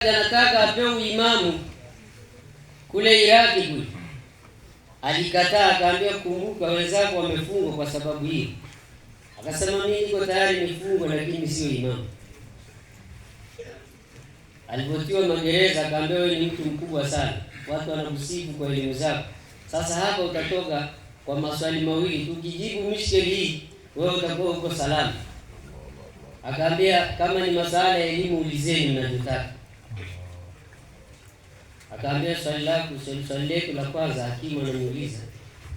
Anataka apewe uimamu kule Iraki kule. Alikataa, akaambia kumbuka wenzako wamefungwa kwa sababu hiyo. Akasema mimi niko tayari nifungwe lakini sio imamu. Alipotiwa magereza akaambia wewe ni mtu mkubwa sana. Watu wanakusifu kwa elimu zako. Sasa hapa utatoka kwa maswali mawili tu, ukijibu mishkeli hii wewe utakuwa uko salama. Akaambia kama ni masala ya elimu ulizeni mnachotaka. Akaambia swali letu la kwanza, hakimu anamuuliza,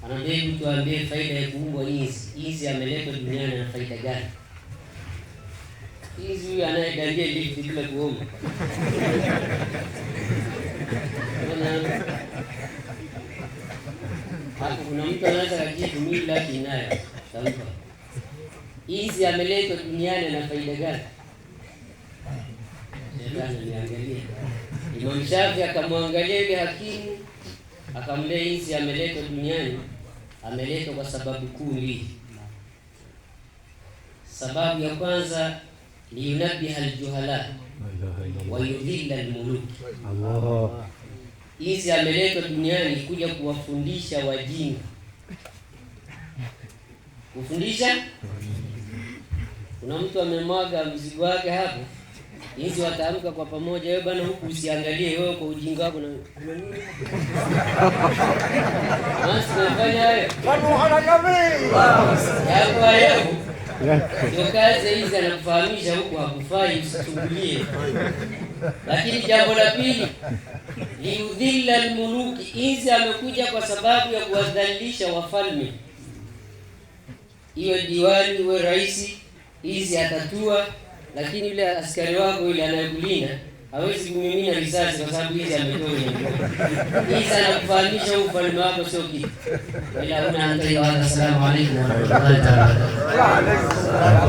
anaambia mtu aambie faida ya kuumbwa inzi. Inzi ameletwa duniani na faida gani? Inzi huyu anayedandia lift bila kuomba. Hapo kuna mtu anaweza kujibu mimi laki nayo. Tampa. Inzi ameletwa duniani na faida gani? Niangalie. Imam Shafi akamwangalia yule hakimu, akamwambia inzi ameletwa duniani, ameletwa kwa sababu kuu mbili. Sababu ya kwanza, liyunabiha aljuhala wa yudhilla almuluk. Allah. Inzi ameletwa duniani kuja kuwafundisha wajinga. Kufundisha? Kuna mtu amemwaga mzigo wake hapo. Hizi wataamka kwa pamoja, wewe bwana huku usiangalie wewe kwa ujinga wako na kuna nini? Basi nafanya hayo. Bwana jamii. Kwa hiyo ndio kazi hizi anakufahamisha huku hakufai usichungulie. Lakini jambo la pili, liudhilla almuluki, hizi amekuja kwa sababu ya kuwadhalilisha wafalme. Iwe diwani iwe rais, hizi atatua. Lakini yule askari wako yule anayekulinda hawezi kumimina risasi kwa sababu hizi ametoa yenyewe. Hizi anakufahamisha ufalme wako sio kitu. Ila una antai wa assalamu alaykum wa rahmatullahi wa barakatuh.